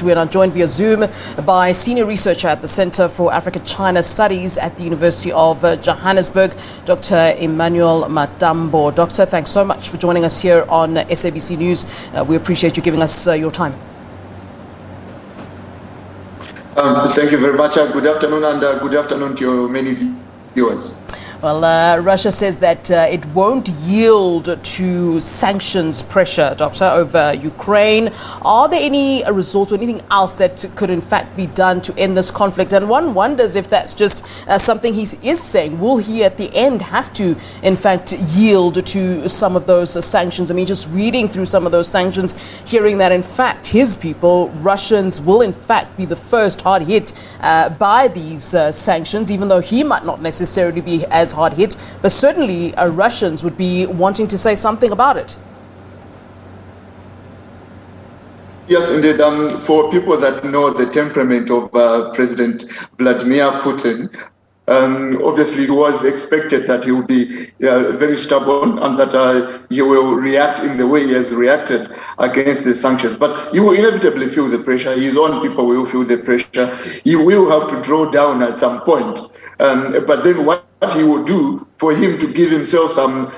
We are now joined via Zoom by senior researcher at the Center for Africa-China Studies at the University of Johannesburg, Dr Emmanuel Matambo. Doctor, thanks so much for joining us here on SABC News. We appreciate you giving us your time. Thank you very much. Good afternoon, and good afternoon to your many viewers. Well, Russia says that it won't yield to sanctions pressure, Doctor, over Ukraine. Are there any resort or anything else that could in fact be done to end this conflict? And one wonders if that's just something he is saying. Will he at the end have to in fact yield to some of those sanctions? I mean, just reading through some of those sanctions, hearing that in fact his people, Russians, will in fact be the first hard hit by these sanctions, even though he might not necessarily be as hard hit, but certainly Russians would be wanting to say something about it. Yes, indeed. For people that know the temperament of President Vladimir Putin, obviously it was expected that he would be very stubborn and that he will react in the way he has reacted against the sanctions. But he will inevitably feel the pressure. His own people will feel the pressure. He will have to draw down at some point. But then what he will do for him to give himself some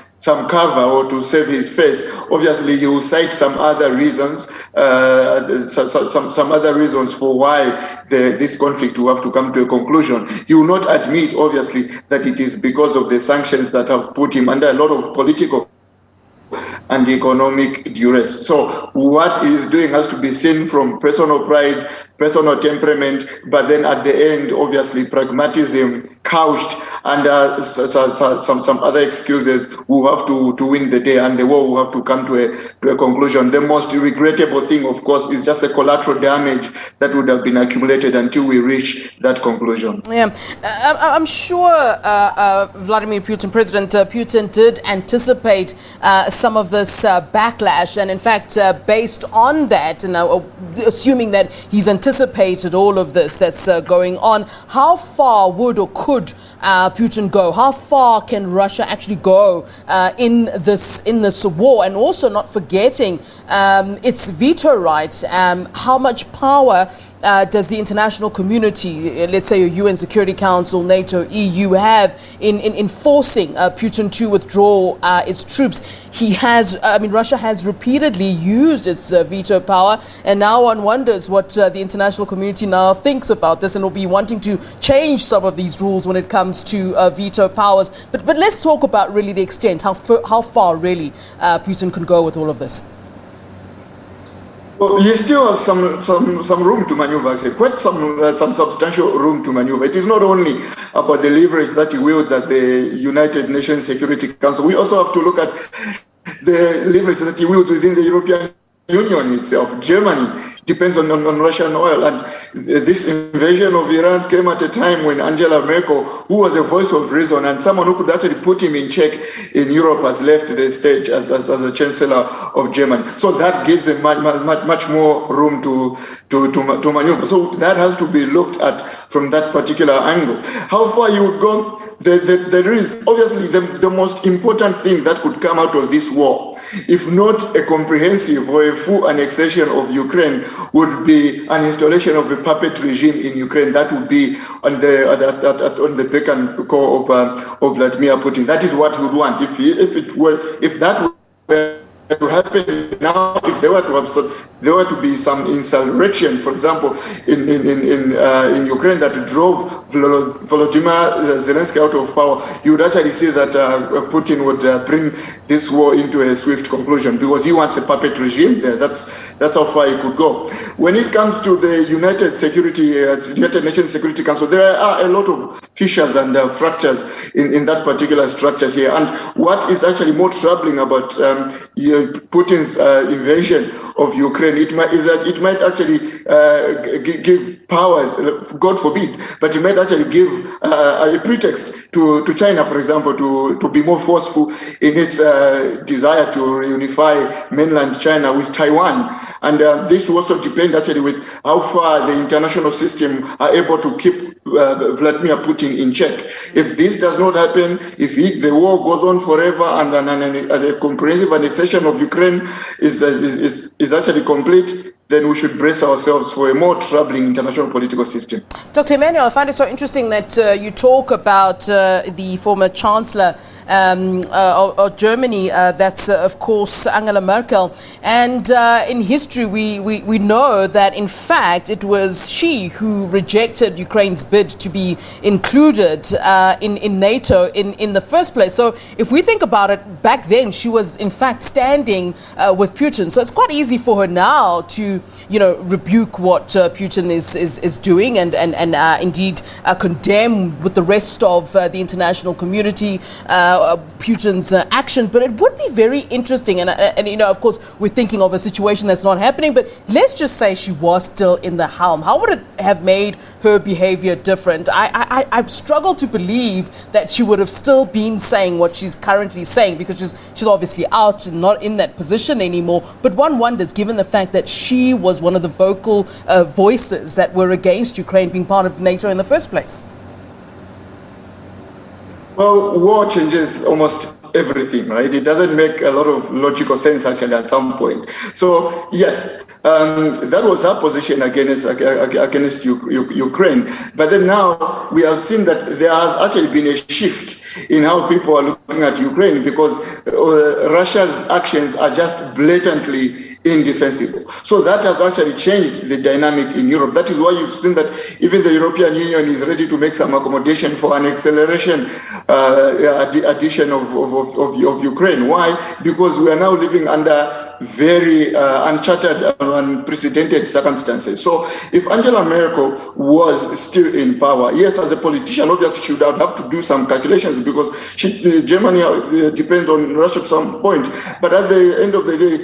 cover or to save his face, obviously he will cite some other reasons, some other reasons for why this conflict will have to come to a conclusion. He will not admit, obviously, that it is because of the sanctions that have put him under a lot of political and economic duress. So what he is doing has to be seen from personal pride, personal temperament, but then at the end, obviously, pragmatism couched under some other excuses will have to win the day, and the war will have to come to a conclusion. The most regrettable thing, of course, is just the collateral damage that would have been accumulated until we reach that conclusion. Yeah, I'm sure Vladimir Putin, President Putin, did anticipate some of this backlash, and in fact, based on that, and assuming that he's anticipated all of this that's going on, how far would or could Putin go? How far can Russia actually go in this war? And also not forgetting its veto rights. How much power does the international community, let's say a UN Security Council, NATO, EU, have in forcing Putin to withdraw its troops? Russia has repeatedly used its veto power, and now one wonders what the international community now thinks about this, and will be wanting to change some of these rules when it comes to veto powers. But let's talk about really the extent, how far really Putin can go with all of this. Well, he still has some room to maneuver, actually, quite some substantial room to maneuver. It is not only about the leverage that he wields at the United Nations Security Council. We also have to look at the leverage that he wields within the European Union itself. Germany depends on Russian oil, and this invasion of Iran came at a time when Angela Merkel, who was a voice of reason and someone who could actually put him in check in Europe, has left the stage as the Chancellor of Germany. So that gives him much more room to maneuver. So that has to be looked at from that particular angle. How far you would go? There is obviously the most important thing that could come out of this war, if not a comprehensive or a full annexation of Ukraine, would be an installation of a puppet regime in Ukraine. That would be on the beck and call of Vladimir Putin. That is what he would want. If that were to happen now, if there were to be some insurrection, for example, in Ukraine that drove Volodymyr Zelensky out of power, you would actually see that Putin would bring this war into a swift conclusion, because he wants a puppet regime there. That's how far he could go. When it comes to the United Nations Security Council, there are a lot of fissures and fractures in that particular structure here. And what is actually more troubling about Putin's invasion of Ukraine, it might actually give powers, God forbid, but it might actually give a pretext to China, for example, to be more forceful in its desire to reunify mainland China with Taiwan. And this will also depend actually with how far the international system are able to keep Vladimir Putin in check. If this does not happen, if the war goes on forever and a comprehensive annexation of Ukraine is actually complete, then we should brace ourselves for a more troubling international political system. Dr. Emmanuel, I find it so interesting that you talk about the former Chancellor of Germany, that's of course Angela Merkel. And in history, we know that in fact it was she who rejected Ukraine's bid to be included in NATO in the first place. So if we think about it, back then she was in fact standing with Putin. So it's quite easy for her now to, rebuke what Putin is doing and indeed condemn with the rest of the international community Putin's action. But it would be very interesting, and of course we're thinking of a situation that's not happening, but let's just say she was still in the helm. How would it have made her behavior different? I struggle to believe that she would have still been saying what she's currently saying, because she's obviously out and not in that position anymore. But one wonders, given the fact that she was one of the vocal voices that were against Ukraine being part of NATO in the first place. Well, war changes almost everything, right? It doesn't make a lot of logical sense actually at some point. So yes, that was her position against Ukraine. But then now we have seen that there has actually been a shift in how people are looking at Ukraine, because Russia's actions are just blatantly indefensible. So that has actually changed the dynamic in Europe. That is why you've seen that even the European Union is ready to make some accommodation for an acceleration addition of Ukraine. Why? Because we are now living under very uncharted and unprecedented circumstances. So if Angela Merkel was still in power, yes, as a politician, obviously she would have to do some calculations, because Germany depends on Russia to some point. But at the end of the day,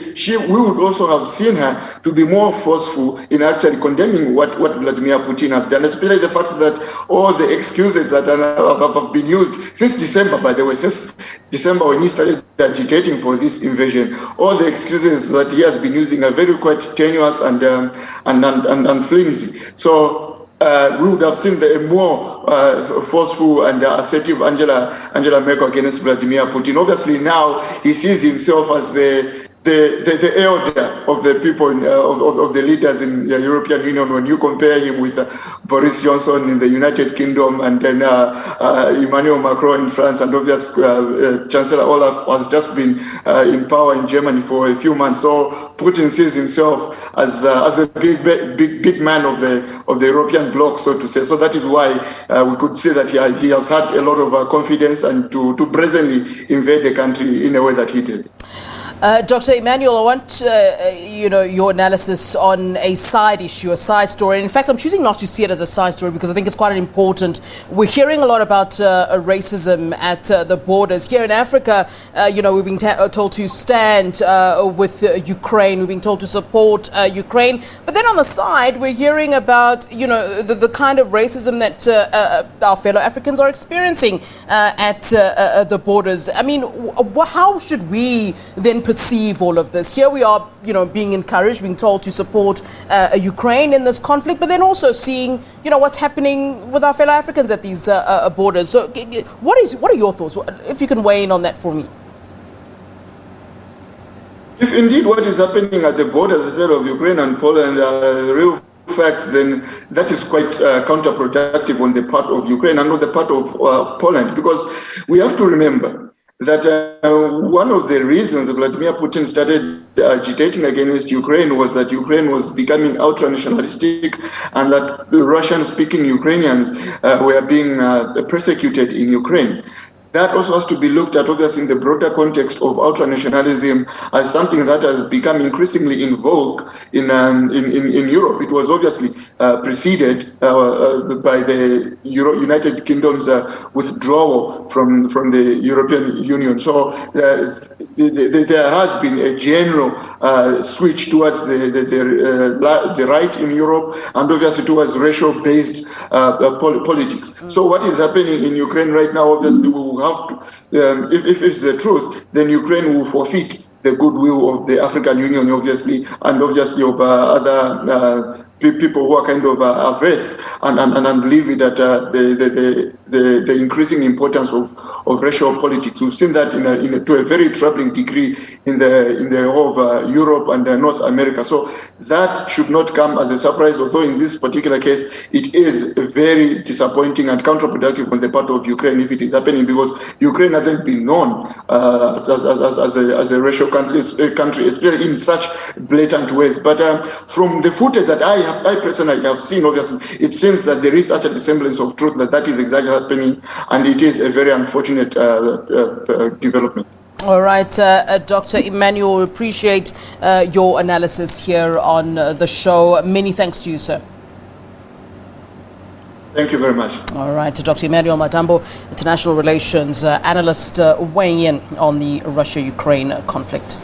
we would also have seen her to be more forceful in actually condemning what Vladimir Putin has done, especially the fact that all the excuses that have been used since December, by the way, since December when he started agitating for this invasion, all the excuses that he has been using are very quite tenuous and flimsy. So we would have seen a more forceful and assertive Angela Merkel against Vladimir Putin. Obviously now he sees himself as the elder of the people, of the leaders in the European Union, when you compare him with Boris Johnson in the United Kingdom, and then Emmanuel Macron in France, and obviously Chancellor Olaf has just been in power in Germany for a few months. So Putin sees himself as the big man of the European bloc, so to say. So that is why we could say that he has had a lot of confidence and to brazenly invade the country in a way that he did. Dr. Emmanuel, I want your analysis on a side issue, a side story. And in fact, I'm choosing not to see it as a side story because I think it's quite important. We're hearing a lot about racism at the borders. Here in Africa, we're being told to stand with Ukraine. We're being told to support Ukraine. But then on the side, we're hearing about, the kind of racism that our fellow Africans are experiencing at the borders. I mean, how should we then perceive all of this? Here we are, being encouraged, being told to support Ukraine in this conflict, but then also seeing, what's happening with our fellow Africans at these borders. So what are your thoughts? If you can weigh in on that for me. If indeed what is happening at the borders of Ukraine and Poland are real facts, then that is quite counterproductive on the part of Ukraine and on the part of Poland, because we have to remember that one of the reasons Vladimir Putin started agitating against Ukraine was that Ukraine was becoming ultra-nationalistic, and that Russian-speaking Ukrainians were being persecuted in Ukraine. That also has to be looked at, obviously, in the broader context of ultra-nationalism as something that has become increasingly in vogue in Europe. It was obviously preceded by the United Kingdom's withdrawal from the European Union. So there has been a general switch towards the right in Europe, and obviously towards racial-based politics. So what is happening in Ukraine right now, obviously, we will have to, if it's the truth, then Ukraine will forfeit the goodwill of the African Union, obviously, and obviously of other people who are kind of averse and livid at the increasing importance of racial politics. We've seen that to a very troubling degree in the whole of Europe and North America. So that should not come as a surprise, although in this particular case, it is very disappointing and counterproductive on the part of Ukraine if it is happening, because Ukraine hasn't been known as a racial country, especially in such blatant ways. But from the footage that I personally have seen, obviously, it seems that there is actually a semblance of truth that is exactly happening, and it is a very unfortunate development. All right, Dr. Emmanuel, appreciate your analysis here on the show. Many thanks to you, sir. Thank you very much. All right, Dr. Emmanuel Matambo, international relations analyst, weighing in on the Russia-Ukraine conflict.